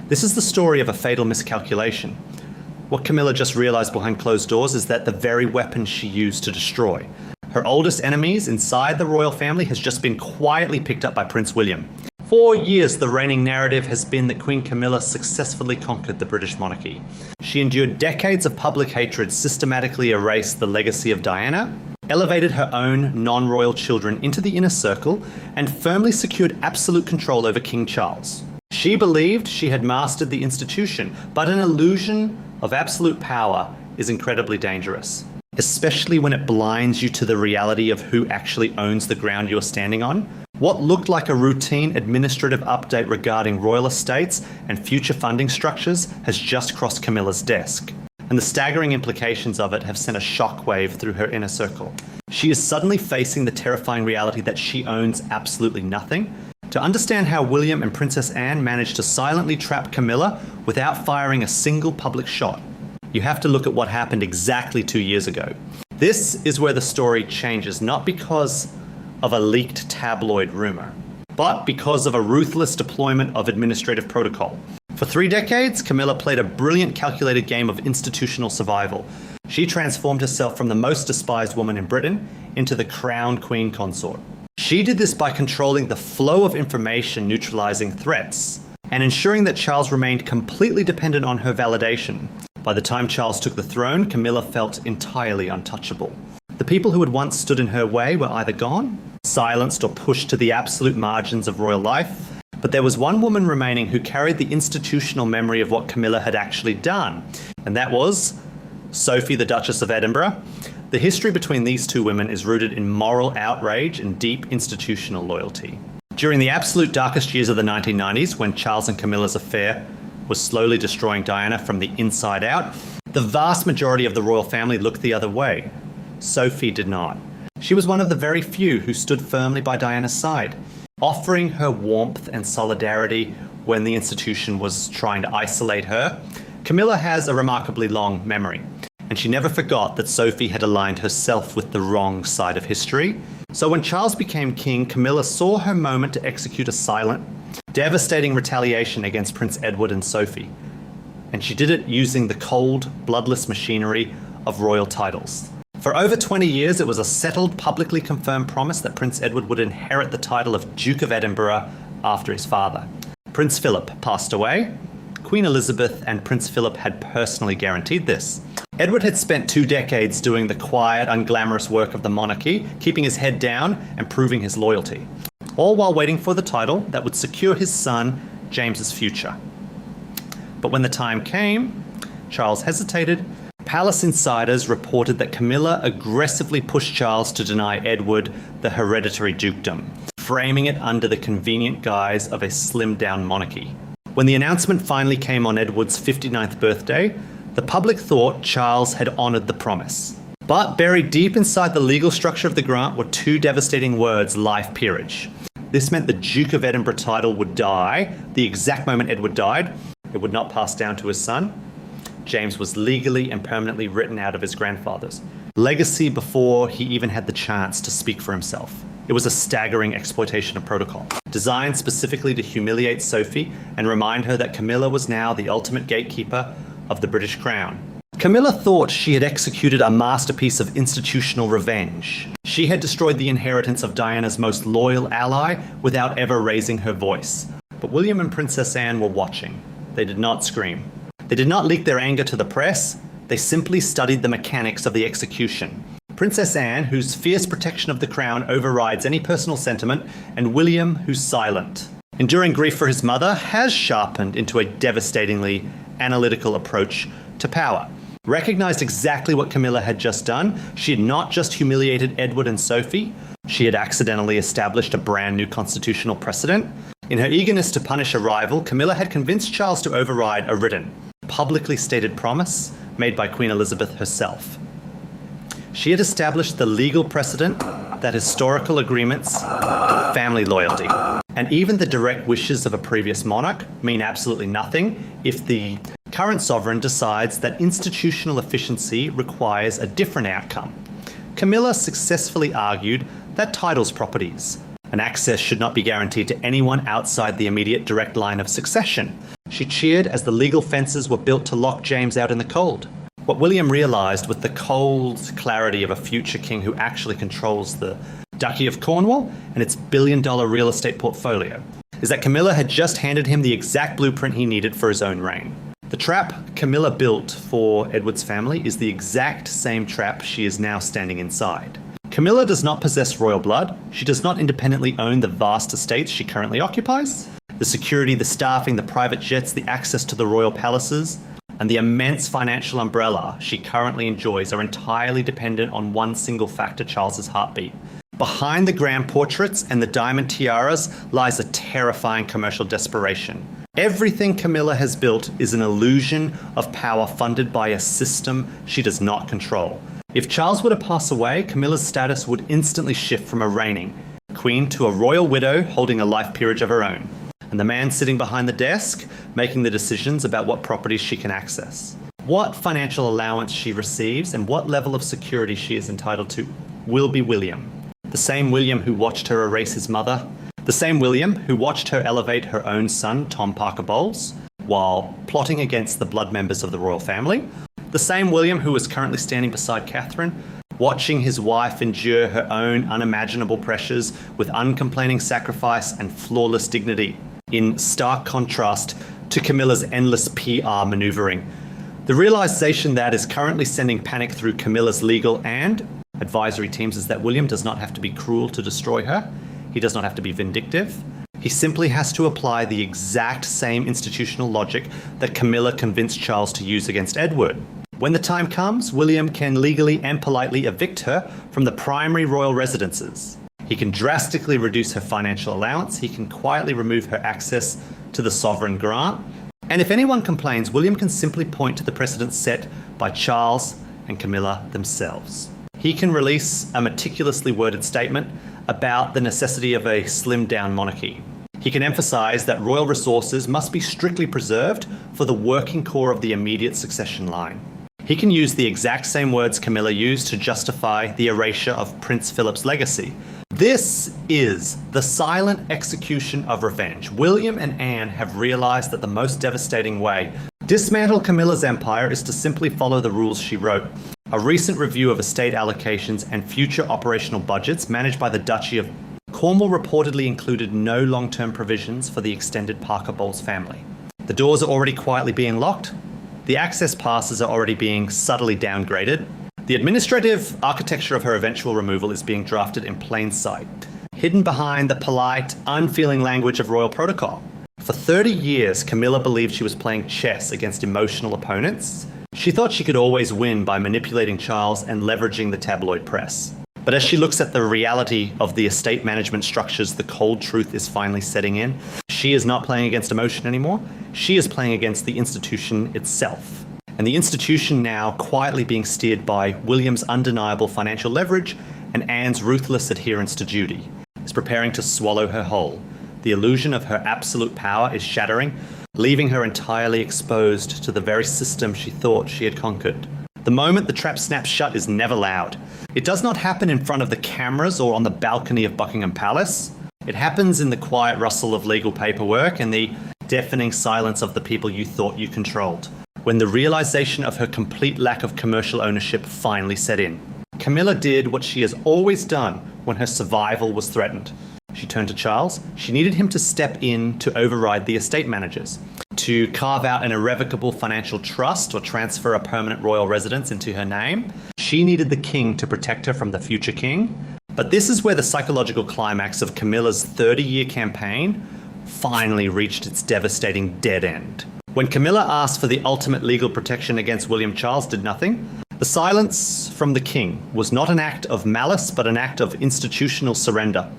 This is the story of a fatal miscalculation. What Camilla just realized behind closed doors is that the very weapon she used to destroy her oldest enemies inside the royal family has just been quietly picked up by Prince William. For years, the reigning narrative has been that Queen Camilla successfully conquered the British monarchy. She endured decades of public hatred, systematically erased the legacy of Diana, elevated her own non-royal children into the inner circle, and firmly secured absolute control over King Charles. She believed she had mastered the institution, but an illusion of absolute power is incredibly dangerous, especially when it blinds you to the reality of who actually owns the ground you're standing on. What looked like a routine administrative update regarding royal estates and future funding structures has just crossed Camilla's desk, and the staggering implications of it have sent a shockwave through her inner circle. She is suddenly facing the terrifying reality that she owns absolutely nothing. To understand how William and Princess Anne managed to silently trap Camilla without firing a single public shot, you have to look at what happened exactly 2 years ago. This is where the story changes, not because of a leaked tabloid rumor, but because of a ruthless deployment of administrative protocol. For 3 decades, Camilla played a brilliant calculated game of institutional survival. She transformed herself from the most despised woman in Britain into the crowned queen consort. She did this by controlling the flow of information, neutralizing threats, and ensuring that Charles remained completely dependent on her validation. By the time Charles took the throne, Camilla felt entirely untouchable. The people who had once stood in her way were either gone, silenced, or pushed to the absolute margins of royal life. But there was one woman remaining who carried the institutional memory of what Camilla had actually done, and that was Sophie, the Duchess of Edinburgh. The history between these two women is rooted in moral outrage and deep institutional loyalty. During the absolute darkest years of the 1990s, when Charles and Camilla's affair was slowly destroying Diana from the inside out, the vast majority of the royal family looked the other way. Sophie did not. She was one of the very few who stood firmly by Diana's side, offering her warmth and solidarity when the institution was trying to isolate her. Camilla has a remarkably long memory, and she never forgot that Sophie had aligned herself with the wrong side of history. So when Charles became king, Camilla saw her moment to execute a silent, devastating retaliation against Prince Edward and Sophie. And she did it using the cold, bloodless machinery of royal titles. For over 20 years, it was a settled, publicly confirmed promise that Prince Edward would inherit the title of Duke of Edinburgh after his father. Prince Philip passed away. Queen Elizabeth and Prince Philip had personally guaranteed this. Edward had spent 2 decades doing the quiet, unglamorous work of the monarchy, keeping his head down and proving his loyalty, all while waiting for the title that would secure his son, James's future. But when the time came, Charles hesitated. Palace insiders reported that Camilla aggressively pushed Charles to deny Edward the hereditary dukedom, framing it under the convenient guise of a slimmed-down monarchy. When the announcement finally came on Edward's 59th birthday, the public thought Charles had honoured the promise. But buried deep inside the legal structure of the grant were 2 devastating words: life peerage. This meant the Duke of Edinburgh title would die the exact moment Edward died. It would not pass down to his son. James was legally and permanently written out of his grandfather's legacy before he even had the chance to speak for himself. It was a staggering exploitation of protocol, designed specifically to humiliate Sophie and remind her that Camilla was now the ultimate gatekeeper of the British crown. Camilla thought she had executed a masterpiece of institutional revenge. She had destroyed the inheritance of Diana's most loyal ally without ever raising her voice. But William and Princess Anne were watching. They did not scream. They did not leak their anger to the press. They simply studied the mechanics of the execution. Princess Anne, whose fierce protection of the crown overrides any personal sentiment, and William, who's silent, enduring grief for his mother, has sharpened into a devastatingly analytical approach to power. Recognized exactly what Camilla had just done. She had not just humiliated Edward and Sophie, she had accidentally established a brand new constitutional precedent. In her eagerness to punish a rival, Camilla had convinced Charles to override a written, publicly stated promise made by Queen Elizabeth herself. She had established the legal precedent that historical agreements, family loyalty, and even the direct wishes of a previous monarch mean absolutely nothing if the current sovereign decides that institutional efficiency requires a different outcome. Camilla successfully argued that titles properties, and access should not be guaranteed to anyone outside the immediate direct line of succession. She cheered as the legal fences were built to lock James out in the cold. What William realised with the cold clarity of a future king who actually controls the Duchy of Cornwall and its billion-dollar real estate portfolio is that Camilla had just handed him the exact blueprint he needed for his own reign. The trap Camilla built for Edward's family is the exact same trap she is now standing inside. Camilla does not possess royal blood. She does not independently own the vast estates she currently occupies. The security, the staffing, the private jets, the access to the royal palaces, and the immense financial umbrella she currently enjoys are entirely dependent on one single factor, Charles's heartbeat. Behind the grand portraits and the diamond tiaras lies a terrifying commercial desperation. Everything Camilla has built is an illusion of power funded by a system she does not control. If Charles were to pass away, Camilla's status would instantly shift from a reigning queen to a royal widow holding a life peerage of her own, and the man sitting behind the desk making the decisions about what properties she can access, what financial allowance she receives, and what level of security she is entitled to will be William. The same William who watched her erase his mother, the same William who watched her elevate her own son, Tom Parker Bowles, while plotting against the blood members of the royal family, the same William who is currently standing beside Catherine, watching his wife endure her own unimaginable pressures with uncomplaining sacrifice and flawless dignity, in stark contrast to Camilla's endless PR maneuvering. The realization that is currently sending panic through Camilla's legal and advisory teams is that William does not have to be cruel to destroy her. He does not have to be vindictive. He simply has to apply the exact same institutional logic that Camilla convinced Charles to use against Edward. When the time comes, William can legally and politely evict her from the primary royal residences. He can drastically reduce her financial allowance. He can quietly remove her access to the sovereign grant. And if anyone complains, William can simply point to the precedent set by Charles and Camilla themselves. He can release a meticulously worded statement about the necessity of a slimmed-down monarchy. He can emphasize that royal resources must be strictly preserved for the working core of the immediate succession line. He can use the exact same words Camilla used to justify the erasure of Prince Philip's legacy. This is the silent execution of revenge. William and Anne have realized that the most devastating way to dismantle Camilla's empire is to simply follow the rules she wrote. A recent review of estate allocations and future operational budgets managed by the Duchy of Cornwall reportedly included no long-term provisions for the extended Parker Bowles family. The doors are already quietly being locked. The access passes are already being subtly downgraded. The administrative architecture of her eventual removal is being drafted in plain sight, hidden behind the polite, unfeeling language of royal protocol. For 30 years, Camilla believed she was playing chess against emotional opponents. She thought she could always win by manipulating Charles and leveraging the tabloid press. But as she looks at the reality of the estate management structures, the cold truth is finally setting in. She is not playing against emotion anymore. She is playing against the institution itself. And the institution now quietly being steered by William's undeniable financial leverage and Anne's ruthless adherence to duty is preparing to swallow her whole. The illusion of her absolute power is shattering, leaving her entirely exposed to the very system she thought she had conquered. The moment the trap snaps shut is never loud. It does not happen in front of the cameras or on the balcony of Buckingham Palace. It happens in the quiet rustle of legal paperwork and the deafening silence of the people you thought you controlled, when the realization of her complete lack of commercial ownership finally set in. Camilla did what she has always done when her survival was threatened. She turned to Charles. She needed him to step in to override the estate managers, to carve out an irrevocable financial trust or transfer a permanent royal residence into her name. She needed the king to protect her from the future king. But this is where the psychological climax of Camilla's 30-year campaign finally reached its devastating dead end. When Camilla asked for the ultimate legal protection against William, Charles did nothing. The silence from the king was not an act of malice, but an act of institutional surrender.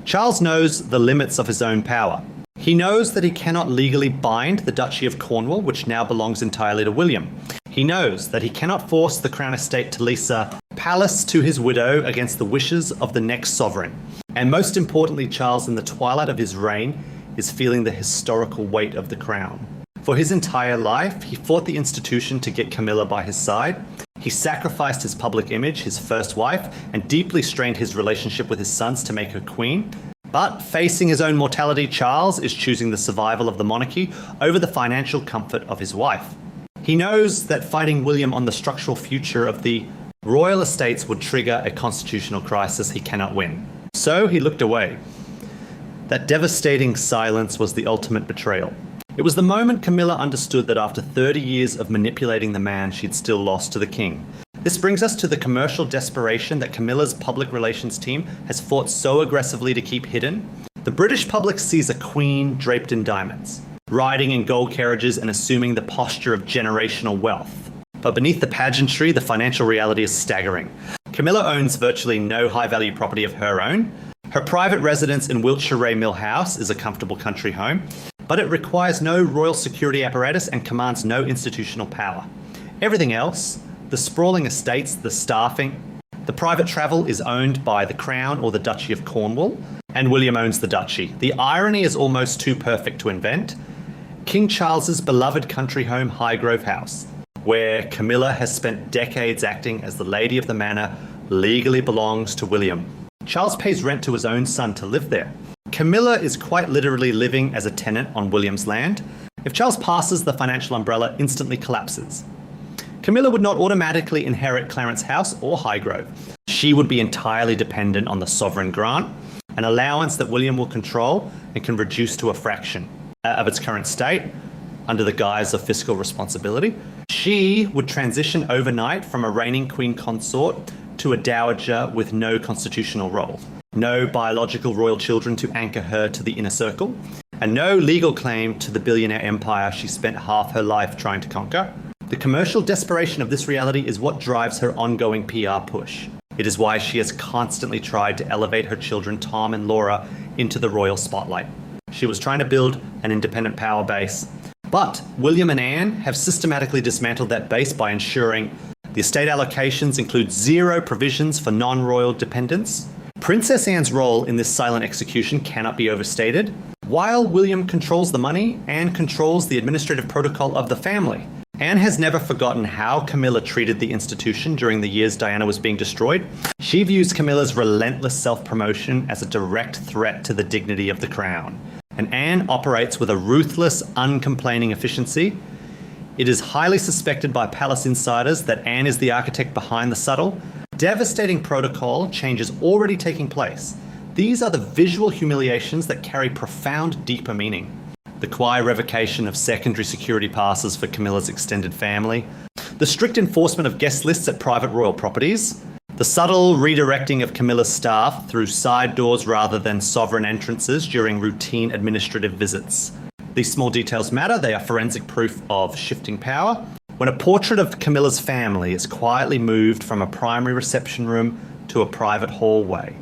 Charles knows the limits of his own power. He knows that he cannot legally bind the Duchy of Cornwall, which now belongs entirely to William. He knows that he cannot force the Crown Estate to lease a palace to his widow against the wishes of the next sovereign. And most importantly, Charles, in the twilight of his reign, is feeling the historical weight of the crown. For his entire life, he fought the institution to get Camilla by his side. He sacrificed his public image, his first wife, and deeply strained his relationship with his sons to make her queen. But facing his own mortality, Charles is choosing the survival of the monarchy over the financial comfort of his wife. He knows that fighting William on the structural future of the royal estates would trigger a constitutional crisis he cannot win. So he looked away. That devastating silence was the ultimate betrayal. It was the moment Camilla understood that after 30 years of manipulating the man, she'd still lost to the king. This brings us to the commercial desperation that Camilla's public relations team has fought so aggressively to keep hidden. The British public sees a queen draped in diamonds, riding in gold carriages and assuming the posture of generational wealth. But beneath the pageantry, the financial reality is staggering. Camilla owns virtually no high-value property of her own. Her private residence in Wiltshire Mill House is a comfortable country home, but it requires no royal security apparatus and commands no institutional power. Everything else, the sprawling estates, the staffing, the private travel is owned by the Crown or the Duchy of Cornwall, and William owns the Duchy. The irony is almost too perfect to invent. King Charles's beloved country home, Highgrove House, where Camilla has spent decades acting as the lady of the manor, legally belongs to William. Charles pays rent to his own son to live there. Camilla is quite literally living as a tenant on William's land. If Charles passes, the financial umbrella instantly collapses. Camilla would not automatically inherit Clarence House or Highgrove. She would be entirely dependent on the sovereign grant, an allowance that William will control and can reduce to a fraction of its current state under the guise of fiscal responsibility. She would transition overnight from a reigning queen consort to a dowager with no constitutional role, no biological royal children to anchor her to the inner circle, and no legal claim to the billionaire empire she spent half her life trying to conquer. The commercial desperation of this reality is what drives her ongoing PR push. It is why she has constantly tried to elevate her children Tom and Laura into the royal spotlight. She was trying to build an independent power base, but William and Anne have systematically dismantled that base by ensuring the estate allocations include zero provisions for non-royal dependents. Princess Anne's role in this silent execution cannot be overstated. While William controls the money, Anne controls the administrative protocol of the family. Anne has never forgotten how Camilla treated the institution during the years Diana was being destroyed. She views Camilla's relentless self-promotion as a direct threat to the dignity of the crown. And Anne operates with a ruthless, uncomplaining efficiency. It is highly suspected by palace insiders that Anne is the architect behind the subtle, devastating protocol changes already taking place. These are the visual humiliations that carry profound, deeper meaning. The quiet revocation of secondary security passes for Camilla's extended family, the strict enforcement of guest lists at private royal properties, the subtle redirecting of Camilla's staff through side doors rather than sovereign entrances during routine administrative visits. These small details matter, they are forensic proof of shifting power. When a portrait of Camilla's family is quietly moved from a primary reception room to a private hallway,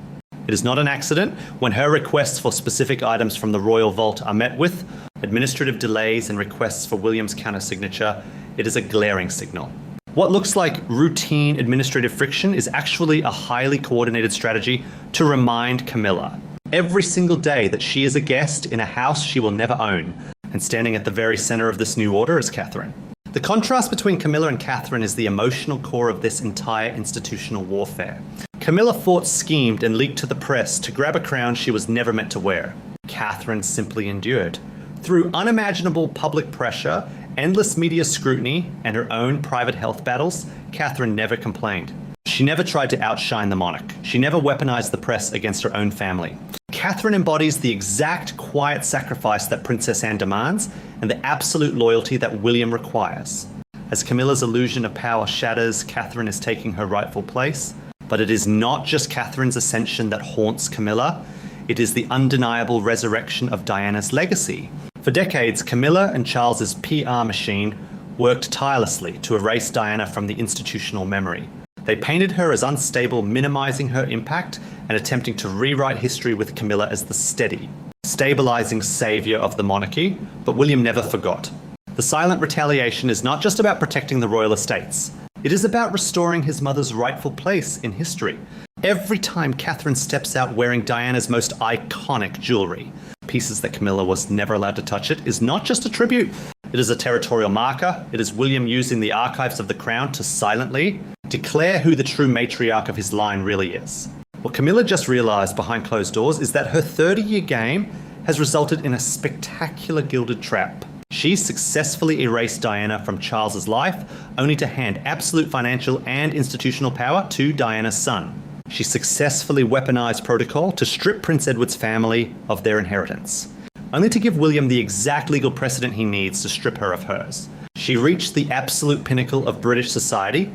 it is not an accident when her requests for specific items from the royal vault are met with administrative delays and requests for William's counter-signature. It is a glaring signal. What looks like routine administrative friction is actually a highly coordinated strategy to remind Camilla every single day that she is a guest in a house she will never own. And standing at the very center of this new order is Catherine. The contrast between Camilla and Catherine is the emotional core of this entire institutional warfare. Camilla fought, schemed, and leaked to the press to grab a crown she was never meant to wear. Catherine simply endured. Through unimaginable public pressure, endless media scrutiny, and her own private health battles, Catherine never complained. She never tried to outshine the monarch. She never weaponized the press against her own family. Catherine embodies the exact quiet sacrifice that Princess Anne demands and the absolute loyalty that William requires. As Camilla's illusion of power shatters, Catherine is taking her rightful place. But it is not just Catherine's ascension that haunts Camilla. It is the undeniable resurrection of Diana's legacy. For decades, Camilla and Charles's PR machine worked tirelessly to erase Diana from the institutional memory. They painted her as unstable, minimizing her impact and attempting to rewrite history with Camilla as the steady, stabilizing savior of the monarchy, but William never forgot. The silent retaliation is not just about protecting the royal estates. It is about restoring his mother's rightful place in history. Every time Catherine steps out wearing Diana's most iconic jewelry, pieces that Camilla was never allowed to touch, it is not just a tribute. It is a territorial marker. It is William using the archives of the crown to silently declare who the true matriarch of his line really is. What Camilla just realised behind closed doors is that her 30-year game has resulted in a spectacular gilded trap. She successfully erased Diana from Charles's life, only to hand absolute financial and institutional power to Diana's son. She successfully weaponized protocol to strip Prince Edward's family of their inheritance, only to give William the exact legal precedent he needs to strip her of hers. She reached the absolute pinnacle of British society,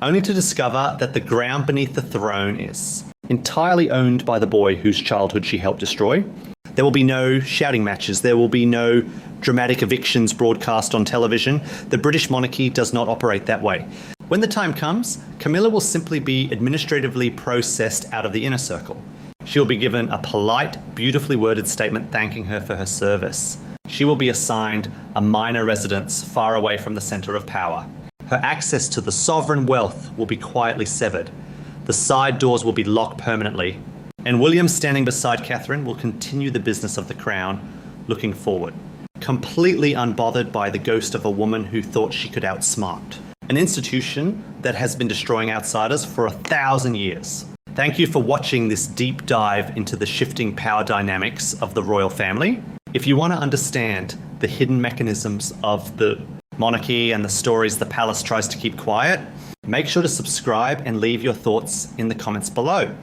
only to discover that the ground beneath the throne is entirely owned by the boy whose childhood she helped destroy. There will be no shouting matches. There will be no dramatic evictions broadcast on television. The British monarchy does not operate that way. When the time comes, Camilla will simply be administratively processed out of the inner circle. She will be given a polite, beautifully worded statement thanking her for her service. She will be assigned a minor residence far away from the centre of power. Her access to the sovereign wealth will be quietly severed. The side doors will be locked permanently. And William, standing beside Catherine, will continue the business of the crown, looking forward, completely unbothered by the ghost of a woman who thought she could outsmart. An institution that has been destroying outsiders for 1,000 years. Thank you for watching this deep dive into the shifting power dynamics of the royal family. If you want to understand the hidden mechanisms of the monarchy and the stories the palace tries to keep quiet, make sure to subscribe and leave your thoughts in the comments below.